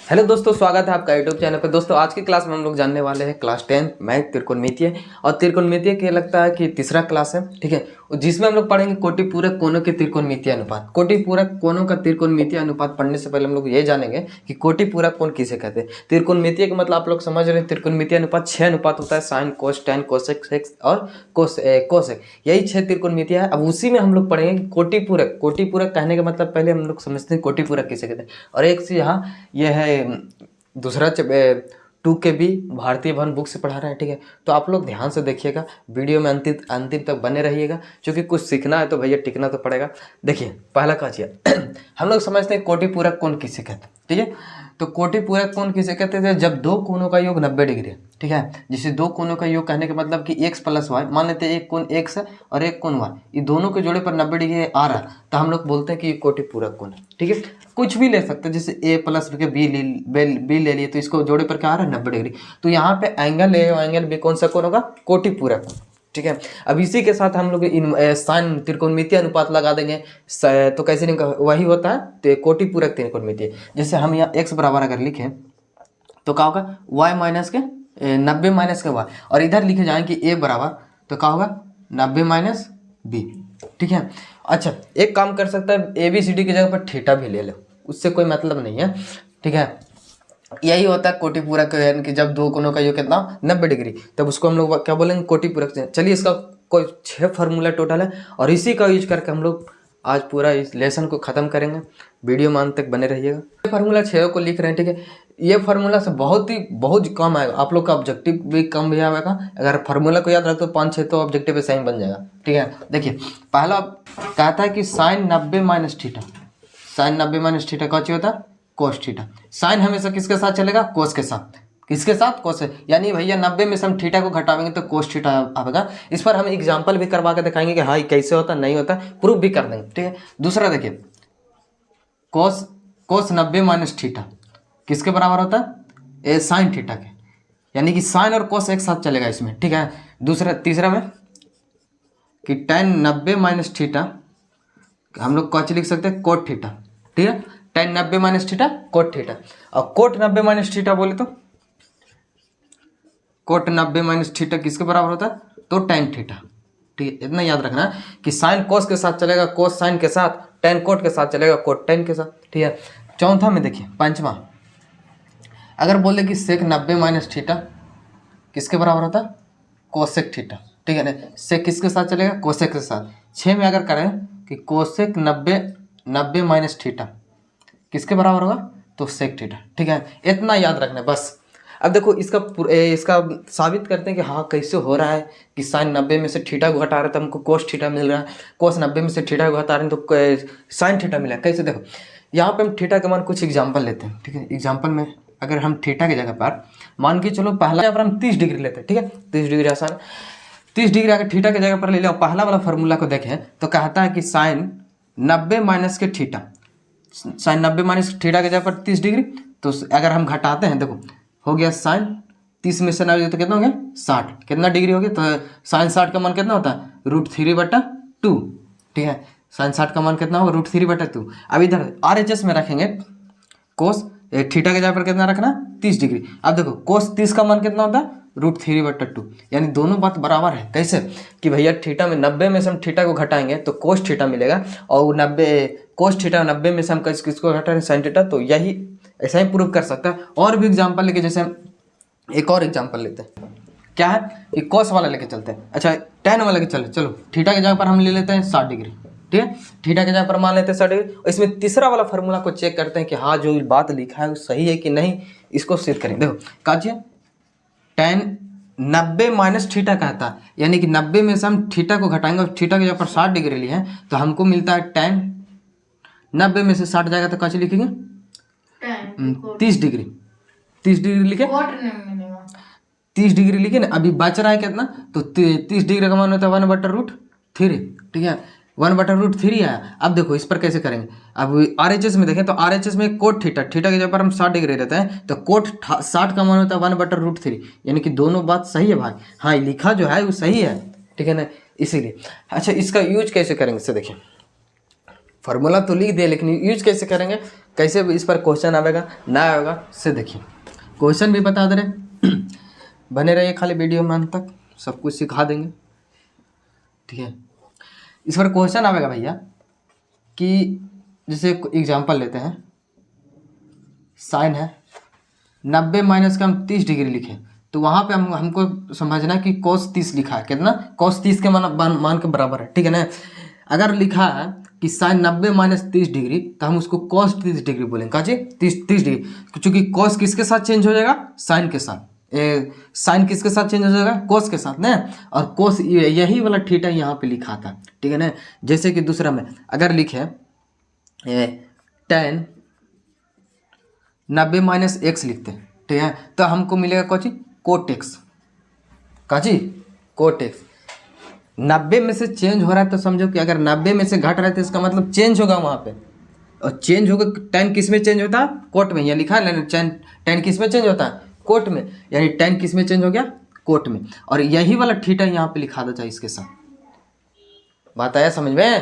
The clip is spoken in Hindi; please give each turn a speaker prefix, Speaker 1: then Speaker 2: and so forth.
Speaker 1: हेलो दोस्तों, स्वागत है आपका यूट्यूब चैनल पर। दोस्तों आज की क्लास में हम लोग जानने वाले हैं क्लास 10 मैथ त्रिकोणमितीय। और त्रिकोणमितीय के लगता है कि तीसरा क्लास है, ठीक है, जिसमें हम लोग पढ़ेंगे कोटि पूरक कोणों के त्रिकोणमितीय अनुपात। कोटि पूरक कोणों का त्रिकोणमितीय अनुपात पढ़ने से पहले हम लोग ये जानेंगे कि कोटि पूरक कोण किसे कहते हैं। त्रिकोणमितीय का मतलब आप लोग समझ रहे हैं, त्रिकोणमितीय अनुपात 6 अनुपात होता है, sine cos ten cosec sex और कोसेक, यही 6 त्रिकोणमितीय है। अब उसी में हम लोग पढ़ेंगे कोटि पूरक। कोटि पूरक कहने का मतलब पहले हम लोग समझते हैं कोटि पूरक किसे कहते हैं। और एक से यहाँ यह है दूसरा 2KB भारतीय भवन बुक से पढ़ा रहे हैं, ठीक है। तो आप लोग ध्यान से देखिएगा, वीडियो में अंतिम तक बने रहिएगा, क्योंकि कुछ सीखना है तो भैया टिकना तो पड़ेगा। देखिए पहला काजिया हम लोग समझते हैं कोटि पूरक कोण किसे कहते हैं, ठीक है। तो कोटि पूरक कोण किसे कहते थे? जब दो कोणों का योग 90 डिग्री है, ठीक है। जिसे दो कोणों का योग कहने का मतलब कि x प्लस वाई, मान लेते हैं एक कोण x है और एक कोण y, ये दोनों के जोड़े पर 90 डिग्री आ रहा है, तो हम लोग बोलते हैं कि ये कोटि पूरक कोण है, ठीक है। कुछ भी ले सकते हैं, जैसे a प्लस बी ले लिए, तो इसको जोड़े पर क्या आ रहा है? 90 डिग्री। तो यहाँ पे एंगल ए और एंगल बी कौन सा कोण होगा? कोटि पूरक, ठीक है। अब इसी के साथ हम लोग साइन त्रिकोणमितीय अनुपात लगा देंगे, तो कैसे नहीं, वही होता है तो कोटि पूरक त्रिकोणमितीय। जैसे हम यहाँ x बराबर अगर लिखें तो क्या होगा? y माइनस के 90 माइनस के y, और इधर लिखे जाए कि a बराबर, तो क्या होगा? 90 माइनस b, ठीक है। अच्छा, एक काम कर सकता है, ABCD की जगह पर थीटा भी ले लो, उससे कोई मतलब नहीं है, ठीक है। यही होता है कोटि पूरक, यानी कि जब दो कोणों का योग कितना 90 डिग्री, तब उसको हम लोग क्या बोलेंगे? कोटि पूरक। चलिए, इसका कोई 6 फार्मूला टोटल है, और इसी का यूज करके हम लोग आज पूरा इस लेसन को ख़त्म करेंगे। वीडियो में अंत तक बने रहिएगा। ये फार्मूला 6 को लिख रहे हैं, ठीक है। ये फार्मूला से बहुत कम आएगा, आप लोग का ऑब्जेक्टिव भी कम भी आएगा। अगर फार्मूला को याद रखते हो 5-6 तो ऑब्जेक्टिव भी सही बन जाएगा, ठीक है। देखिए पहला कहता है कि sine 90 minus theta, sine 90 minus theta का होता है? Cos theta. साइन हमेशा किसके साथ चलेगा? कोस के साथ। किसके साथ? कोस। यानी भैया 90 में से हम थीटा को घटावेंगे तो कोस थीटा आएगा। इस पर हम एग्जांपल भी करवा के दिखाएंगे कि हाँ कैसे होता नहीं होता, प्रूफ भी कर देंगे, ठीक है। दूसरा देखिए, कोस 90 माइनस थीटा किसके बराबर होता है? साइन थीटा के, यानी कि साइन और कोस एक साथ चलेगा इसमें, ठीक है। तीसरा में कि टेन 90 माइनस थीटा हम लोग कौच लिख सकते हैं? कोट थीटा, ठीक है। Ten 90 minus theta cot theta. और कोट 90 माइनस थीटा बोले तो कोट 90 माइनस थीटा किसके बराबर होता है? तो टेन थीटा, ठीक है। इतना याद रखना कि साइन कोस के साथ चलेगा कोस साइन के साथ, टेन कोट के साथ चलेगा कोट टेन के साथ, ठीक है। चौथा में देखिए, पांचवा, अगर बोले कि सेक 90 माइनस थीटा किसके बराबर होता है? कोसेक थीटा, ठीक है ना। सेक किसके साथ चलेगा? कोसेक के साथ। 6 में अगर करें कि कोसेक 90 माइनस थीटा किसके बराबर होगा? तो सेक थीटा, ठीक है। इतना याद रखना है बस। अब देखो इसका साबित करते हैं कि हाँ कैसे हो रहा है कि साइन 90 में से थीटा को घटा रहे तो हमको कोस थीटा मिल रहा है, कोस 90 में से थीटा को घटा रहे हैं तो साइन थीटा मिला। कैसे? देखो यहाँ पे हम थीटा के मान कुछ एग्जाम्पल लेते हैं, ठीक है। एग्जाम्पल में अगर हम थीटा की जगह पर मान के चलो, पहला यहाँ पर हम 30 डिग्री लेते हैं, ठीक है। 30 डिग्री आसान, 30 डिग्री अगर थीटा की जगह पर ले लिया, पहला वाला फार्मूला को देखें तो कहता है कि साइन 90 माइनस के थीटा, साइन 90 माइनस थीटा की जगह पर 30 डिग्री, तो अगर हम घटाते हैं, देखो हो गया साइन 30 में से 90 तो कितना हो गया? 60। कितना डिग्री हो गया? तो साइन 60 का मान कितना होता है? √3/2, ठीक है। साइन 60 का मान कितना होगा? √3/2। अब इधर RHS में रखेंगे, कोस थीटा के जगह पर कितना रखना? 30 डिग्री। अब देखो कोस 30 का मान कितना होता है? √3/2, यानी दोनों बात बराबर है। कैसे? कि भैया थीटा में 90 में से हम थीटा को घटाएंगे तो कोस थीटा मिलेगा, और 90 कोस थीटा 90 में से हम किसको घटा रहे हैं? Sine theta. तो यही ऐसा ही प्रूव कर सकता है। और भी एग्जाम्पल लेके, जैसे हम एक और एग्जाम्पल लेते हैं, क्या है कि कोस वाला लेके चलते हैं। अच्छा, टेन वाला लेके चलो, थीटा की जगह पर हम ले लेते हैं 60 डिग्री, ठीक है। थीटा की जगह पर मान लेते हैं 60 डिग्री। इसमें तीसरा वाला फार्मूला को चेक करते हैं कि हाँ जो बात लिखा है वो सही है कि नहीं, इसको सिद्ध करेंगे। देखो काजिए, टेन 90 माइनस थीटा कहता है, यानी कि 90 में से हम थीटा को घटाएंगे और थीटा की जगह पर 60 डिग्री लिए हैं, तो हमको मिलता है टेन 90 में से 60 जाएगा तो कैसे लिखेंगे? 30 डिग्री, 30 डिग्री लिखे, 30 डिग्री लिखे ना। अभी बच रहा है कितना? तो 30 डिग्री का मान होता है 1/√3, ठीक है। 1/√3 आया। अब देखो इस पर कैसे करेंगे। अब RHS में देखें तो RHS में कोट थीटा की जगह पर हम 60 डिग्री रहते हैं, तो कोट 60 का मान होता है 1/√3, यानी कि दोनों बात सही है भाई। हाँ, लिखा जो है वो सही है, ठीक है ना, इसीलिए। अच्छा, इसका यूज कैसे करेंगे से देखिए, फार्मूला तो लिख दे, लेकिन यूज कैसे करेंगे, कैसे इस पर क्वेश्चन आएगा ना आएगा से देखिए। क्वेश्चन भी बता दे रहे बने रहिए खाली वीडियो में अंत तक, सब कुछ सिखा देंगे, ठीक है। इस पर क्वेश्चन आएगा भैया कि जैसे एग्जांपल लेते हैं, साइन है 90 माइनस का हम 30 डिग्री लिखें, तो वहाँ पे हमको समझना कि cos 30 लिखा है, कितना cos 30 के मान के बराबर है, ठीक है ना। अगर लिखा है कि साइन 90 माइनस 30 डिग्री, तो हम उसको cos 30 डिग्री बोलेंगे, का जी 30 डिग्री, क्योंकि cos किसके साथ चेंज हो जाएगा, साइन के साथ। साइन किसके साथ चेंज हो जाएगा, cos के साथ ना। और cos यही वाला थीटा यहाँ पे लिखा था, ठीक है ना। जैसे कि दूसरा में अगर लिखे tan 90 माइनस एक्स लिखते हैं, ठीक है, तो हमको मिलेगा कौन चीज, कोट एक्स, का जी कोट एक्स। 90 में से चेंज हो रहा है तो समझो कि अगर 90 में से घट रहा है तो इसका मतलब चेंज होगा वहाँ पे, और चेंज होगा tan किस में चेंज होता है, कोट में। यहाँ लिखा है ना tan किस में चेंज होता है, कोट में, यानी tan किस में चेंज हो गया, कोट में। और यही वाला थीटा यहाँ पे लिखा दो चाहे इसके साथ। बात आया समझ में।